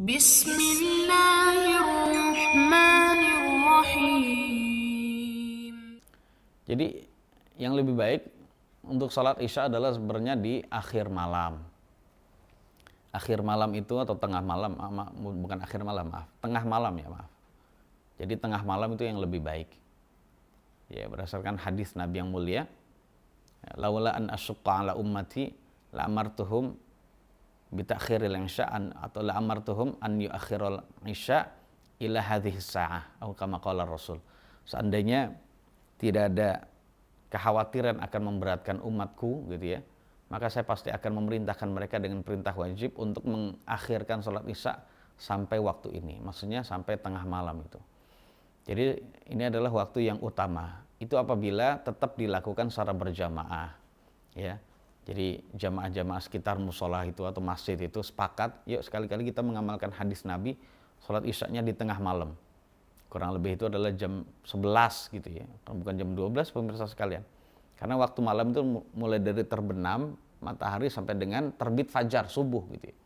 Bismillahirrahmanirrahim. Jadi yang lebih baik untuk sholat isya adalah sebenarnya di akhir malam. Akhir malam itu atau tengah malam, bukan akhir malam, maaf. Tengah malam ya, maaf. Jadi tengah malam itu yang lebih baik. Ya, berdasarkan hadis Nabi yang mulia, laula an asyqa ala ummati la amartuhum bi ta'khiril isya'an atau la amartuhum an yu'akhirul isya' ila hadhihi sa'ah atau kama qala Rasul. Seandainya tidak ada kekhawatiran akan memberatkan umatku gitu ya, maka saya pasti akan memerintahkan mereka dengan perintah wajib untuk mengakhirkan sholat isya sampai waktu ini, maksudnya sampai tengah malam itu. Jadi ini adalah waktu yang utama. Itu apabila tetap dilakukan secara berjamaah, ya. Jadi jamaah-jamaah sekitar musola itu atau masjid itu sepakat, yuk sekali-kali kita mengamalkan hadis Nabi, sholat isyanya di tengah malam. Kurang lebih itu adalah jam 11 gitu ya, bukan jam 12 pemirsa sekalian. Karena waktu malam itu mulai dari terbenam matahari sampai dengan terbit fajar subuh gitu ya.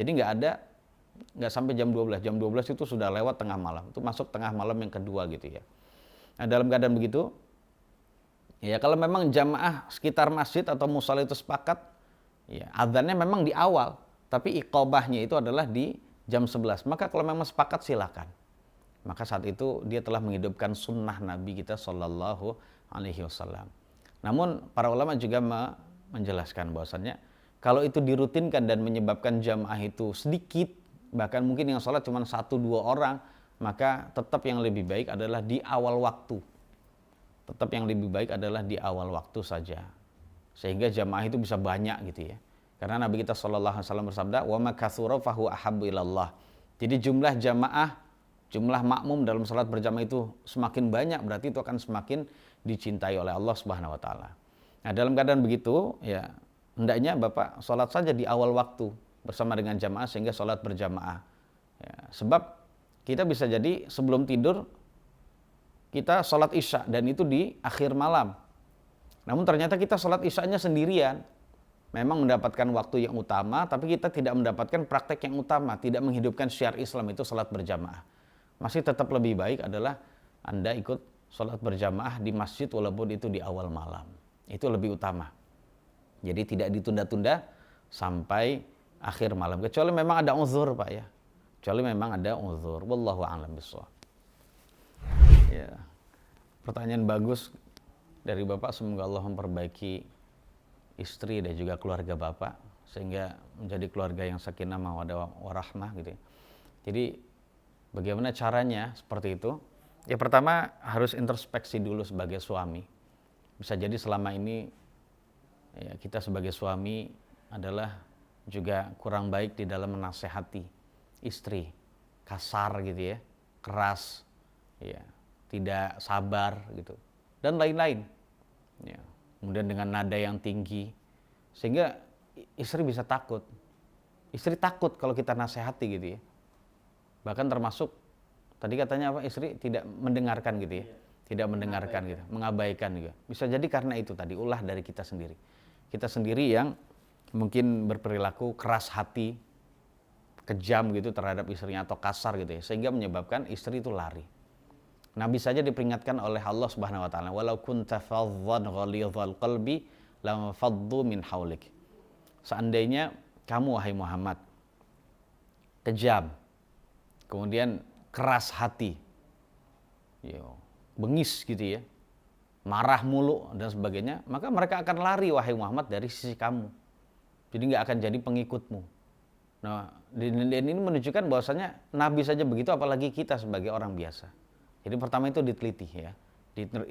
Jadi nggak sampai jam 12. Jam 12 itu sudah lewat tengah malam. Itu masuk tengah malam yang kedua gitu ya. Nah, dalam keadaan begitu, ya kalau memang jamaah sekitar masjid atau musala itu sepakat, ya adzannya memang di awal, tapi iqobahnya itu adalah di jam 11. Maka kalau memang sepakat silakan. Maka saat itu dia telah menghidupkan sunnah Nabi kita Shallallahu Alaihi Wasallam. Namun para ulama juga menjelaskan bahwasannya kalau itu dirutinkan dan menyebabkan jamaah itu sedikit, bahkan mungkin yang sholat cuma 1-2 orang, maka tetap yang lebih baik adalah di awal waktu. Tetap yang lebih baik adalah di awal waktu saja. Sehingga jamaah itu bisa banyak gitu ya. Karena Nabi kita Shallallahu Alaihi Wasallam bersabda, "Wa ma katsura fahu ahabbu ilallah." Jadi jumlah jamaah, jumlah makmum dalam salat berjamaah itu semakin banyak, berarti itu akan semakin dicintai oleh Allah Subhanahu wa taala. Nah, dalam keadaan begitu ya hendaknya Bapak salat saja di awal waktu bersama dengan jamaah sehingga salat berjamaah. Ya, sebab kita bisa jadi sebelum tidur kita salat isya dan itu di akhir malam. Namun ternyata kita salat isyanya sendirian. Memang mendapatkan waktu yang utama, tapi kita tidak mendapatkan praktek yang utama, tidak menghidupkan syiar Islam itu salat berjamaah. Masih tetap lebih baik adalah Anda ikut sholat berjamaah di masjid walaupun itu di awal malam. Itu lebih utama. Jadi tidak ditunda-tunda sampai akhir malam. Kecuali memang ada uzur Pak ya. Kecuali memang ada uzur. Wallahu a'lam bishawab. Ya. Pertanyaan bagus dari Bapak. Semoga Allah memperbaiki istri dan juga keluarga Bapak. Sehingga menjadi keluarga yang sakinah mawaddah warahmah gitu ya. Jadi bagaimana caranya seperti itu? Ya pertama harus introspeksi dulu sebagai suami. Bisa jadi selama ini ya, kita sebagai suami adalah juga kurang baik di dalam menasehati istri, kasar gitu ya, keras, ya, tidak sabar gitu, dan lain-lain. Ya. Kemudian dengan nada yang tinggi, sehingga istri bisa takut. Istri takut kalau kita nasehati gitu ya. Bahkan termasuk tadi katanya apa, istri tidak mendengarkan gitu ya, tidak mendengarkan gitu, mengabaikan juga. Bisa jadi karena itu tadi ulah dari kita sendiri yang mungkin berperilaku keras hati, kejam gitu terhadap istrinya atau kasar gitu ya, sehingga menyebabkan istri itu lari. Nabi saja diperingatkan oleh Allah Subhanahu Wa Taala, walau kunta fadhan ghalidhal qalbi lam faddu min haulik. Seandainya kamu wahai Muhammad kejam, kemudian keras hati, bengis gitu ya, marah mulu dan sebagainya, maka mereka akan lari wahai Muhammad dari sisi kamu. Jadi nggak akan jadi pengikutmu. Nah, dan ini menunjukkan bahwasanya Nabi saja begitu, apalagi kita sebagai orang biasa. Jadi pertama itu diteliti ya,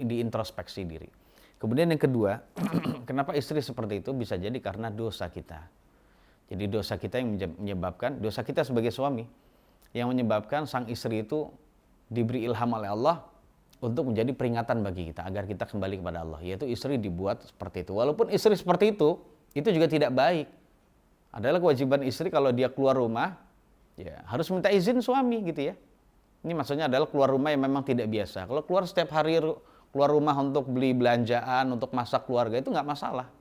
diintrospeksi diri. Kemudian yang kedua, kenapa istri seperti itu? Bisa jadi karena dosa kita. Jadi dosa kita yang menyebabkan, dosa kita sebagai suami yang menyebabkan sang istri itu diberi ilham oleh Allah untuk menjadi peringatan bagi kita agar kita kembali kepada Allah, yaitu istri dibuat seperti itu. Walaupun istri seperti itu juga tidak baik. Adalah kewajiban istri kalau dia keluar rumah ya harus minta izin suami gitu ya. Ini maksudnya adalah keluar rumah yang memang tidak biasa. Kalau keluar setiap hari keluar rumah untuk beli belanjaan, untuk masak keluarga itu nggak masalah.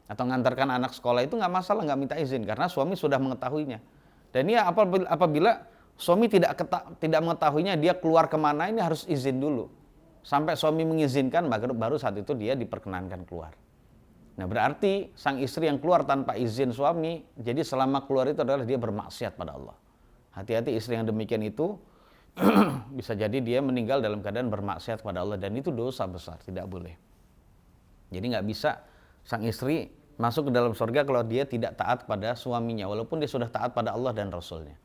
Atau ngantarkan anak sekolah itu nggak masalah, nggak minta izin karena suami sudah mengetahuinya. Dan ini apabila suami tidak mengetahuinya, dia keluar kemana, ini harus izin dulu. Sampai suami mengizinkan, baru saat itu dia diperkenankan keluar. Nah berarti sang istri yang keluar tanpa izin suami, jadi selama keluar itu adalah dia bermaksiat pada Allah. Hati-hati istri yang demikian itu, bisa jadi dia meninggal dalam keadaan bermaksiat pada Allah, dan itu dosa besar, tidak boleh. Jadi nggak bisa sang istri masuk ke dalam surga kalau dia tidak taat pada suaminya, walaupun dia sudah taat pada Allah dan Rasulnya.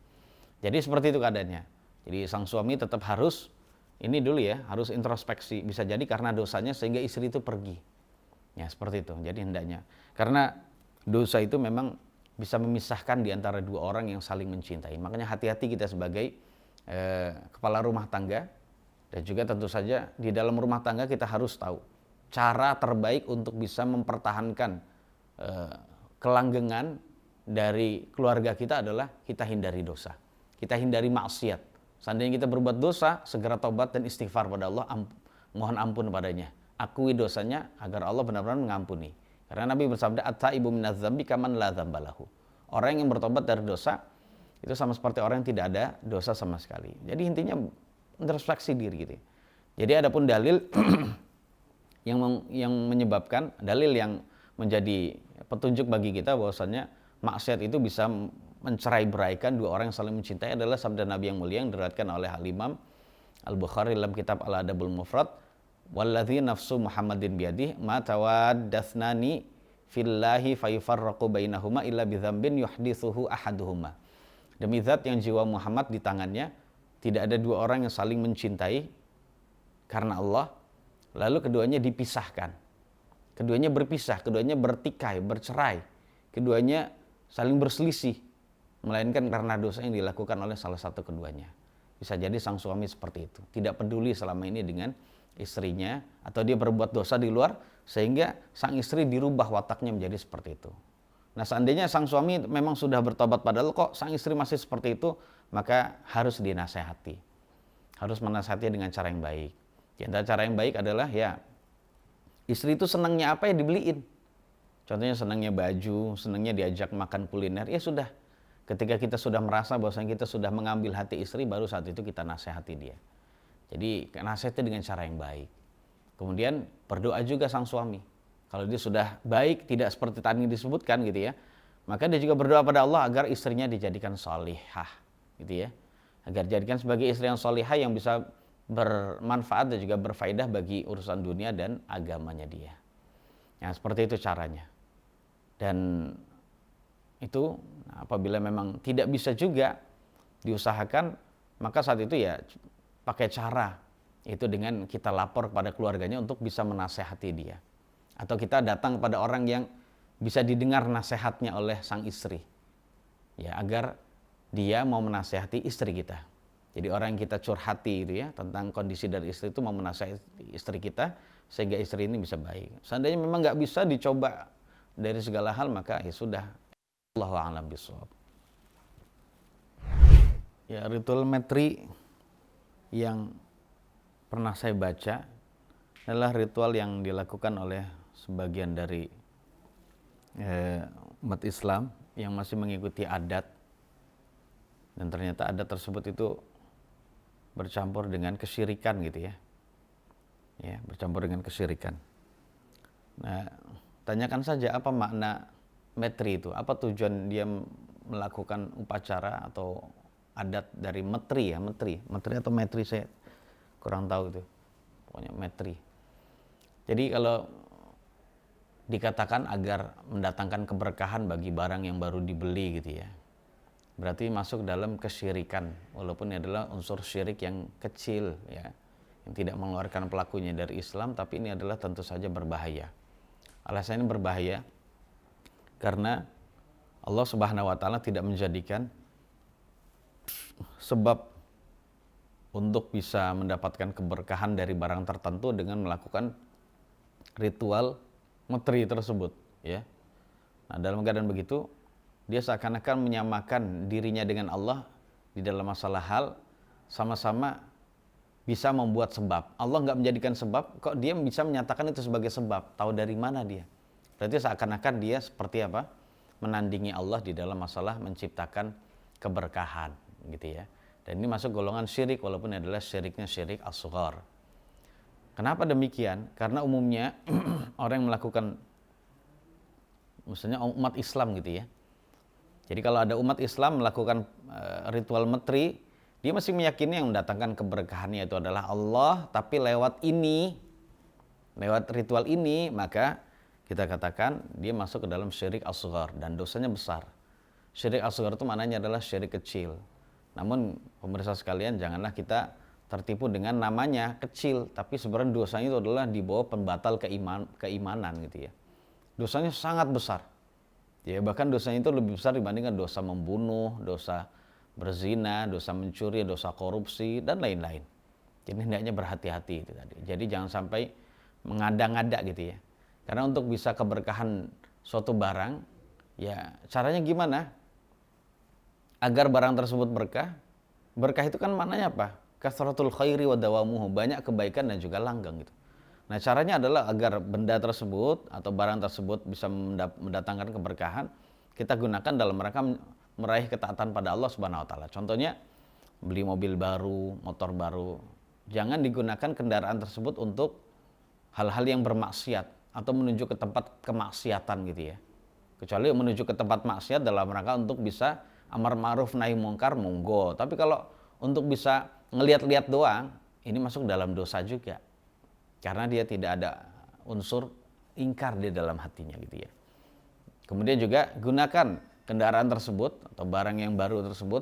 Jadi seperti itu keadaannya. Jadi sang suami tetap harus, ini dulu ya, harus introspeksi. Bisa jadi karena dosanya sehingga istri itu pergi. Ya seperti itu, jadi hendaknya. Karena dosa itu memang bisa memisahkan di antara dua orang yang saling mencintai. Makanya hati-hati kita sebagai kepala rumah tangga, dan juga tentu saja di dalam rumah tangga kita harus tahu cara terbaik untuk bisa mempertahankan kelanggengan dari keluarga kita adalah kita hindari dosa, kita hindari maksiat. Seandainya kita berbuat dosa, segera tobat dan istighfar pada Allah, mohon ampun padanya, akui dosanya agar Allah benar-benar mengampuni. Karena Nabi bersabda, at-taibu minadz dzambi kaman la dzambalahu. Orang yang bertobat dari dosa itu sama seperti orang yang tidak ada dosa sama sekali. Jadi intinya introspeksi diri gitu. Jadi adapun dalil yang menyebabkan, dalil yang menjadi petunjuk bagi kita bahwasannya maksiat itu bisa mencerai-beraikan dua orang yang saling mencintai adalah sabda Nabi yang mulia yang diriwayatkan oleh Al-Imam Al-Bukhari dalam kitab Al-Adabul Mufrad, walladzi nafsu Muhammadin biyadih ma tawaddathnani fillahi fayufarraqu bainahuma illa bidzambin yuhditsuhu ahaduhuma. Demi zat yang jiwa Muhammad di tangannya, tidak ada dua orang yang saling mencintai karena Allah lalu keduanya dipisahkan. Keduanya berpisah, keduanya bertikai, bercerai. Keduanya saling berselisih, melainkan karena dosa yang dilakukan oleh salah satu keduanya. Bisa jadi sang suami seperti itu, tidak peduli selama ini dengan istrinya, atau dia berbuat dosa di luar sehingga sang istri dirubah wataknya menjadi seperti itu. Nah seandainya sang suami memang sudah bertobat padahal kok sang istri masih seperti itu, maka harus dinasehati. Harus menasehati dengan cara yang baik. Di antara cara yang baik adalah ya, istri itu senangnya apa ya dibeliin. Contohnya senangnya baju, senangnya diajak makan kuliner, ya sudah. Ketika kita sudah merasa bahwasanya kita sudah mengambil hati istri, baru saat itu kita nasihati dia. Jadi nasihati dengan cara yang baik. Kemudian berdoa juga sang suami. Kalau dia sudah baik, tidak seperti tadi disebutkan gitu ya, maka dia juga berdoa pada Allah agar istrinya dijadikan solihah, gitu ya. Agar dijadikan sebagai istri yang solihah yang bisa bermanfaat dan juga berfaedah bagi urusan dunia dan agamanya dia. Ya, seperti itu caranya. Dan itu apabila memang tidak bisa juga diusahakan, maka saat itu ya pakai cara itu dengan kita lapor kepada keluarganya untuk bisa menasehati dia. Atau kita datang pada orang yang bisa didengar nasihatnya oleh sang istri. Ya, agar dia mau menasehati istri kita. Jadi orang yang kita curhati itu ya tentang kondisi dari istri itu mau menasehati istri kita sehingga istri ini bisa baik. Seandainya memang nggak bisa dicoba dari segala hal, maka ya sudah. Allahu a'lam bishawab. Ya, ritual matri yang pernah saya baca adalah ritual yang dilakukan oleh sebagian dari umat Islam yang masih mengikuti adat, dan ternyata adat tersebut itu bercampur dengan kesyirikan gitu ya. Ya, bercampur dengan kesyirikan. Nah, tanyakan saja apa makna metri itu, apa tujuan dia melakukan upacara atau adat dari metri ya, metri atau metri saya kurang tahu itu. Pokoknya metri. Jadi kalau dikatakan agar mendatangkan keberkahan bagi barang yang baru dibeli gitu ya, berarti masuk dalam kesyirikan, walaupun ini adalah unsur syirik yang kecil ya, yang tidak mengeluarkan pelakunya dari Islam, tapi ini adalah tentu saja berbahaya. Alasannya berbahaya karena Allah Subhanahu wa taala tidak menjadikan sebab untuk bisa mendapatkan keberkahan dari barang tertentu dengan melakukan ritual metri tersebut ya. Nah, dalam keadaan begitu dia seakan-akan menyamakan dirinya dengan Allah di dalam masalah hal, sama-sama bisa membuat sebab. Allah nggak menjadikan sebab, kok dia bisa menyatakan itu sebagai sebab? Tahu dari mana dia? Berarti seakan-akan dia seperti apa? Menandingi Allah di dalam masalah menciptakan keberkahan gitu ya. Dan ini masuk golongan syirik walaupun adalah syiriknya syirik asghar. Kenapa demikian? Karena umumnya orang yang melakukan, misalnya umat Islam gitu ya. Jadi kalau ada umat Islam melakukan ritual metri, dia masih meyakini yang mendatangkan keberkahannya itu adalah Allah, tapi lewat ritual ini, maka kita katakan dia masuk ke dalam syirik asghar dan dosanya besar. Syirik asghar itu maknanya adalah syirik kecil. Namun pemirsa sekalian, janganlah kita tertipu dengan namanya kecil, tapi sebenarnya dosanya itu adalah di bawah pembatal keimanan gitu ya. Dosanya sangat besar. Ya, bahkan dosanya itu lebih besar dibandingkan dosa membunuh, dosa berzina, dosa mencuri, dosa korupsi dan lain-lain. Jadi hendaknya berhati-hati itu tadi. Jadi jangan sampai mengada-ngada gitu ya. Karena untuk bisa keberkahan suatu barang, ya caranya gimana? Agar barang tersebut berkah. Berkah itu kan maknanya apa? Kasratul khairi wa dawamuhu, banyak kebaikan dan juga langgeng gitu. Nah, caranya adalah agar benda tersebut atau barang tersebut bisa mendatangkan keberkahan, kita gunakan dalam rangka meraih ketaatan pada Allah Subhanahu wa taala. Contohnya beli mobil baru, motor baru. Jangan digunakan kendaraan tersebut untuk hal-hal yang bermaksiat atau menuju ke tempat kemaksiatan gitu ya. Kecuali menuju ke tempat maksiat dalam rangka untuk bisa amar ma'ruf nahi mungkar, monggo. Tapi kalau untuk bisa ngelihat-lihat doang, ini masuk dalam dosa juga. Karena dia tidak ada unsur ingkar di dalam hatinya gitu ya. Kemudian juga gunakan kendaraan tersebut atau barang yang baru tersebut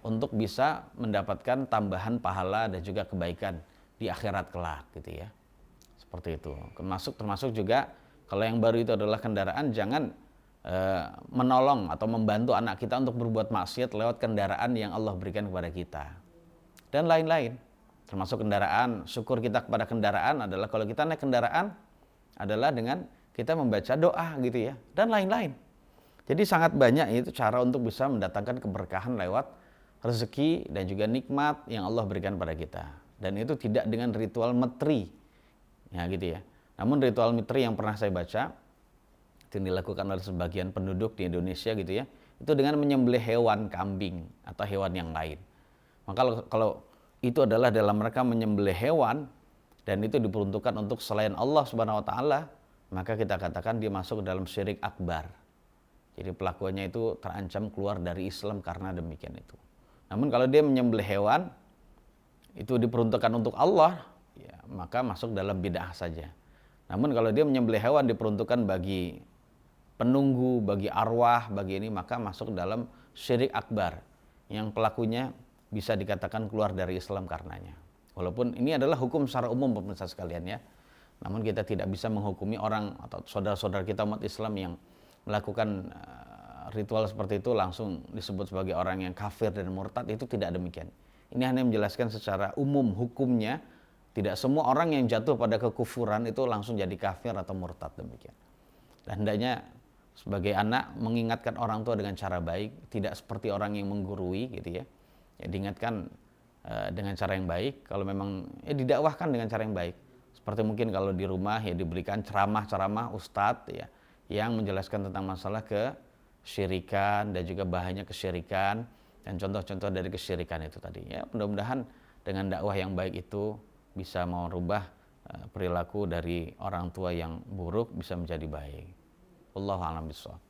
untuk bisa mendapatkan tambahan pahala dan juga kebaikan di akhirat kelak gitu ya. Seperti itu. Termasuk juga kalau yang baru itu adalah kendaraan, jangan menolong atau membantu anak kita untuk berbuat maksiat lewat kendaraan yang Allah berikan kepada kita. Dan lain-lain. Termasuk kendaraan, syukur kita kepada kendaraan adalah kalau kita naik kendaraan adalah dengan kita membaca doa gitu ya, dan lain-lain. Jadi sangat banyak itu cara untuk bisa mendatangkan keberkahan lewat rezeki dan juga nikmat yang Allah berikan pada kita. Dan itu tidak dengan ritual metri. Ya gitu ya. Namun ritual metri yang pernah saya baca itu dilakukan oleh sebagian penduduk di Indonesia gitu ya, itu dengan menyembelih hewan kambing atau hewan yang lain. Maka kalau itu adalah dalam mereka menyembelih hewan dan itu diperuntukkan untuk selain Allah Subhanahu wa taala, maka kita katakan dia masuk ke dalam syirik akbar. Jadi pelakuannya itu terancam keluar dari Islam karena demikian itu. Namun kalau dia menyembelih hewan itu diperuntukkan untuk Allah, ya, maka masuk dalam bid'ah saja. Namun kalau dia menyembelih hewan diperuntukkan bagi penunggu, bagi arwah, bagi ini, maka masuk dalam syirik akbar yang pelakunya bisa dikatakan keluar dari Islam karenanya. Walaupun ini adalah hukum secara umum pemirsa sekalian ya. Namun kita tidak bisa menghukumi orang atau saudara-saudara kita umat Islam yang melakukan ritual seperti itu langsung disebut sebagai orang yang kafir dan murtad, itu tidak demikian. Ini hanya menjelaskan secara umum hukumnya. Tidak semua orang yang jatuh pada kekufuran itu langsung jadi kafir atau murtad, demikian. Dan hendaknya sebagai anak mengingatkan orang tua dengan cara baik, tidak seperti orang yang menggurui gitu ya. Ya diingatkan dengan cara yang baik, kalau memang didakwahkan dengan cara yang baik. Seperti mungkin kalau di rumah ya diberikan ceramah-ceramah ustadz ya yang menjelaskan tentang masalah kesyirikan dan juga bahayanya kesyirikan dan contoh-contoh dari kesyirikan itu tadi. Ya mudah-mudahan dengan dakwah yang baik itu bisa merubah perilaku dari orang tua yang buruk bisa menjadi baik. Wallahu a'lam bishawab.